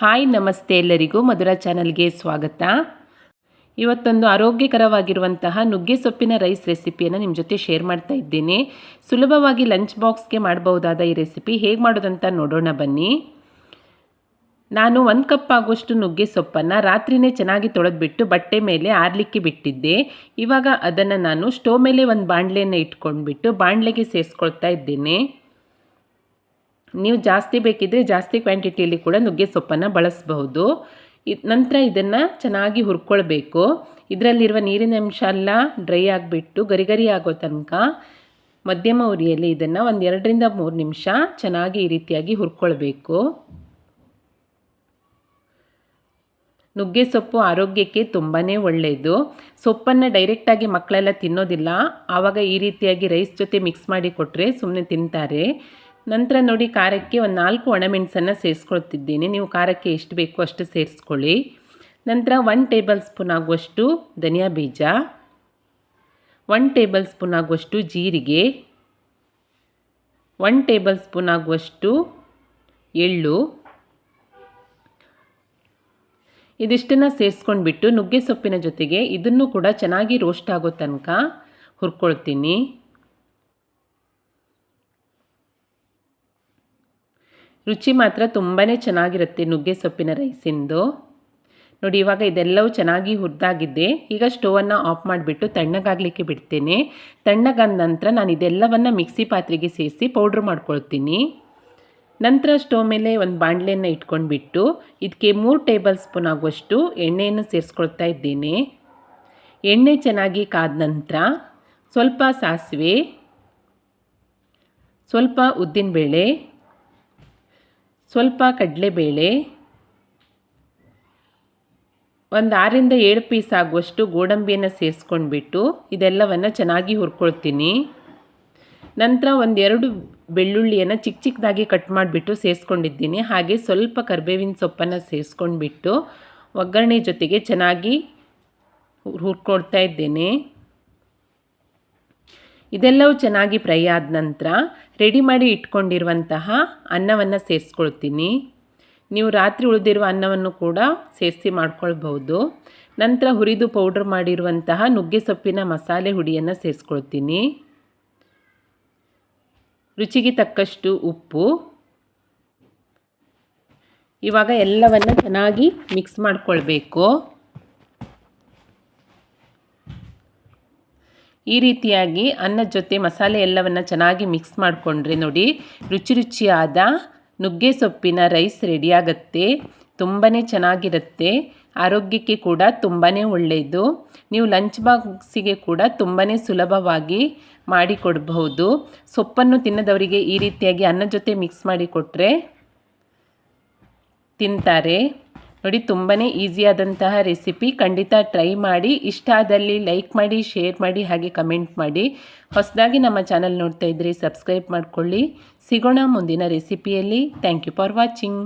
Hi ನಮಸ್ತೆ ಎಲ್ಲರಿಗೂ ಮಧುರ ಚಾನಲ್ಗೆ ಸ್ವಾಗತ. ಇವತ್ತೊಂದು ಆರೋಗ್ಯಕರವಾಗಿರುವಂತಹ ನುಗ್ಗೆ ಸೊಪ್ಪಿನ ರೈಸ್ ರೆಸಿಪಿಯನ್ನು ನಿಮ್ಮ ಜೊತೆ ಶೇರ್ ಮಾಡ್ತಾ ಇದ್ದೀನಿ. ಸುಲಭವಾಗಿ ಲಂಚ್ ಬಾಕ್ಸ್ಗೆ ಮಾಡಬಹುದಾದ ಈ ರೆಸಿಪಿ ಹೇಗೆ ಮಾಡೋದಂತ ನೋಡೋಣ ಬನ್ನಿ. ನಾನು 1 ಕಪ್ ಆಗುವಷ್ಟು ನುಗ್ಗೆ ಸೊಪ್ಪನ್ನು ರಾತ್ರಿನೇ ಚೆನ್ನಾಗಿ ತೊಳೆದ್ಬಿಟ್ಟು ಬಟ್ಟೆ ಮೇಲೆ ಆರಲಿಕ್ಕೆ ಬಿಟ್ಟಿದ್ದೆ. ಇವಾಗ ಅದನ್ನು ನಾನು ಸ್ಟೋವ್ ಮೇಲೆ ಒಂದು ಬಾಣಲೆಯನ್ನು ಇಟ್ಕೊಂಡ್ಬಿಟ್ಟು ಬಾಣಲೆಗೆ ಸೇರಿಸ್ಕೊಳ್ತಾ ಇದ್ದೇನೆ. ನೀವು ಜಾಸ್ತಿ ಬೇಕಿದ್ದರೆ ಜಾಸ್ತಿ ಕ್ವಾಂಟಿಟಿಯಲ್ಲಿ ಕೂಡ ನುಗ್ಗೆ ಸೊಪ್ಪನ್ನು ಬಳಸಬಹುದು. ನಂತರ ಇದನ್ನು ಚೆನ್ನಾಗಿ ಹುರ್ಕೊಳ್ಬೇಕು. ಇದರಲ್ಲಿರುವ ನೀರಿನ ಅಂಶ ಎಲ್ಲ ಡ್ರೈ ಆಗಿಬಿಟ್ಟು ಗರಿ ಆಗೋ ತನಕ ಮಧ್ಯಮ ಉರಿಯಲ್ಲಿ ಇದನ್ನು 2 ರಿಂದ 3 ನಿಮಿಷ ಚೆನ್ನಾಗಿ ಈ ರೀತಿಯಾಗಿ ಹುರ್ಕೊಳ್ಬೇಕು. ನುಗ್ಗೆ ಸೊಪ್ಪು ಆರೋಗ್ಯಕ್ಕೆ ತುಂಬಾ ಒಳ್ಳೆಯದು. ಸೊಪ್ಪನ್ನು ಡೈರೆಕ್ಟಾಗಿ ಮಕ್ಕಳೆಲ್ಲ ತಿನ್ನೋದಿಲ್ಲ. ಆವಾಗ ಈ ರೀತಿಯಾಗಿ ರೈಸ್ ಜೊತೆ ಮಿಕ್ಸ್ ಮಾಡಿ ಕೊಟ್ಟರೆ ಸುಮ್ಮನೆ ತಿಂತಾರೆ. ನಂತರ ನೋಡಿ, ಖಾರಕ್ಕೆ ಒಂದು 4 ಒಣಮೆಣಸನ್ನು ಸೇರಿಸ್ಕೊಳ್ತಿದ್ದೀನಿ. ನೀವು ಖಾರಕ್ಕೆ ಎಷ್ಟು ಬೇಕೋ ಅಷ್ಟು ಸೇರಿಸ್ಕೊಳ್ಳಿ. ನಂತರ 1 ಟೇಬಲ್ ಸ್ಪೂನ್ ಆಗುವಷ್ಟು ಧನಿಯಾ ಬೀಜ, 1 ಟೇಬಲ್ ಸ್ಪೂನ್ ಆಗುವಷ್ಟು ಜೀರಿಗೆ, 1 ಟೇಬಲ್ ಸ್ಪೂನ್ ಆಗುವಷ್ಟು ಎಳ್ಳು. ಇದಿಷ್ಟನ್ನು ಸೇರಿಸ್ಕೊಂಡ್ಬಿಟ್ಟು ನುಗ್ಗೆ ಸೊಪ್ಪಿನ ಜೊತೆಗೆ ಇದನ್ನು ಕೂಡ ಚೆನ್ನಾಗಿ ರೋಸ್ಟ್ ಆಗೋ ತನಕ ಹುರ್ಕೊಳ್ತೀನಿ. ರುಚಿ ಮಾತ್ರ ತುಂಬಾ ಚೆನ್ನಾಗಿರುತ್ತೆ ನುಗ್ಗೆ ಸೊಪ್ಪಿನ ರೈಸಿಂದು. ನೋಡಿ, ಇವಾಗ ಇದೆಲ್ಲವೂ ಚೆನ್ನಾಗಿ ಹುರಿದಾಗಿದೆ. ಈಗ ಸ್ಟೋವನ್ನು ಆಫ್ ಮಾಡಿಬಿಟ್ಟು ತಣ್ಣಗಾಗಲಿಕ್ಕೆ ಬಿಡ್ತೇನೆ. ತಣ್ಣಗಾದ ನಂತರ ನಾನು ಇದೆಲ್ಲವನ್ನು ಮಿಕ್ಸಿ ಪಾತ್ರೆಗೆ ಸೇರಿಸಿ ಪೌಡ್ರ್ ಮಾಡ್ಕೊಳ್ತೀನಿ. ನಂತರ ಸ್ಟೋವ್ ಮೇಲೆ ಒಂದು ಬಾಣಲೆಯನ್ನು ಇಟ್ಕೊಂಡ್ಬಿಟ್ಟು ಇದಕ್ಕೆ 3 ಟೇಬಲ್ ಸ್ಪೂನ್ ಆಗುವಷ್ಟು ಎಣ್ಣೆಯನ್ನು ಸೇರಿಸ್ಕೊಳ್ತಾ ಇದ್ದೇನೆ. ಎಣ್ಣೆ ಚೆನ್ನಾಗಿ ಕಾದ ನಂತರ ಸ್ವಲ್ಪ ಸಾಸಿವೆ, ಸ್ವಲ್ಪ ಉದ್ದಿನಬೇಳೆ, ಸ್ವಲ್ಪ ಕಡಲೆಬೇಳೆ, ಒಂದು 6 ರಿಂದ 7 ಪೀಸ್ ಆಗುವಷ್ಟು ಗೋಡಂಬಿಯನ್ನು ಸೇರಿಸ್ಕೊಂಡ್ಬಿಟ್ಟು ಇದೆಲ್ಲವನ್ನು ಚೆನ್ನಾಗಿ ಹುರ್ಕೊಳ್ತೀನಿ. ನಂತರ 1-2 ಬೆಳ್ಳುಳ್ಳಿಯನ್ನು ಚಿಕ್ಕದಾಗಿ ಕಟ್ ಮಾಡಿಬಿಟ್ಟು ಸೇರಿಸ್ಕೊಂಡಿದ್ದೀನಿ. ಹಾಗೆ ಸ್ವಲ್ಪ ಕರಿಬೇವಿನ ಸೊಪ್ಪನ್ನು ಸೇರಿಸ್ಕೊಂಡ್ಬಿಟ್ಟು ಒಗ್ಗರಣೆ ಜೊತೆಗೆ ಚೆನ್ನಾಗಿ ಹುರ್ಕೊಳ್ತಾ ಇದ್ದೇನೆ. ಇದೆಲ್ಲವೂ ಚೆನ್ನಾಗಿ ಫ್ರೈ ಆದ ನಂತರ ರೆಡಿ ಮಾಡಿ ಇಟ್ಕೊಂಡಿರುವಂತಹ ಅನ್ನವನ್ನು ಸೇರಿಸ್ಕೊಳ್ತೀನಿ. ನೀವು ರಾತ್ರಿ ಉಳಿದಿರುವ ಅನ್ನವನ್ನು ಕೂಡ ಸೇರಿಸಿ ಮಾಡ್ಕೊಳ್ಬಹುದು. ನಂತರ ಹುರಿದು ಪೌಡ್ರ್ ಮಾಡಿರುವಂತಹ ನುಗ್ಗೆ ಸೊಪ್ಪಿನ ಮಸಾಲೆ ಹುಡಿಯನ್ನು ಸೇರಿಸ್ಕೊಳ್ತೀನಿ. ರುಚಿಗೆ ತಕ್ಕಷ್ಟು ಉಪ್ಪು. ಇವಾಗ ಎಲ್ಲವನ್ನು ಚೆನ್ನಾಗಿ ಮಿಕ್ಸ್ ಮಾಡಿಕೊಳ್ಬೇಕು. ಈ ರೀತಿಯಾಗಿ ಅನ್ನದ ಜೊತೆ ಮಸಾಲೆ ಎಲ್ಲವನ್ನು ಚೆನ್ನಾಗಿ ಮಿಕ್ಸ್ ಮಾಡಿಕೊಂಡ್ರೆ ನೋಡಿ, ರುಚಿಯಾದ ನುಗ್ಗೆ ಸೊಪ್ಪಿನ ರೈಸ್ ರೆಡಿಯಾಗತ್ತೆ. ತುಂಬಾ ಚೆನ್ನಾಗಿರುತ್ತೆ. ಆರೋಗ್ಯಕ್ಕೆ ಕೂಡ ತುಂಬಾ ಒಳ್ಳೆಯದು. ನೀವು ಲಂಚ್ ಬಾಕ್ಸಿಗೆ ಕೂಡ ತುಂಬಾ ಸುಲಭವಾಗಿ ಮಾಡಿಕೊಡಬಹುದು. ಸೊಪ್ಪನ್ನು ತಿನ್ನದವರಿಗೆ ಈ ರೀತಿಯಾಗಿ ಅನ್ನದ ಜೊತೆ ಮಿಕ್ಸ್ ಮಾಡಿ ಕೊಟ್ಟರೆ ತಿಂತಾರೆ. ನೋಡಿ, ತುಂಬಾ ಈಸಿಯಾದಂತಹ ರೆಸಿಪಿ. ಖಂಡಿತ ಟ್ರೈ ಮಾಡಿ. ಇಷ್ಟ ಆದಲ್ಲಿ ಲೈಕ್ ಮಾಡಿ, ಶೇರ್ ಮಾಡಿ, ಹಾಗೆ ಕಮೆಂಟ್ ಮಾಡಿ. ಹೊಸದಾಗಿ ನಮ್ಮ ಚಾನಲ್ ನೋಡ್ತಾ ಇದ್ದರೆ ಸಬ್ಸ್ಕ್ರೈಬ್ ಮಾಡಿಕೊಳ್ಳಿ. ಸಿಗೋಣ ಮುಂದಿನ ರೆಸಿಪಿಯಲ್ಲಿ. Thank you for watching.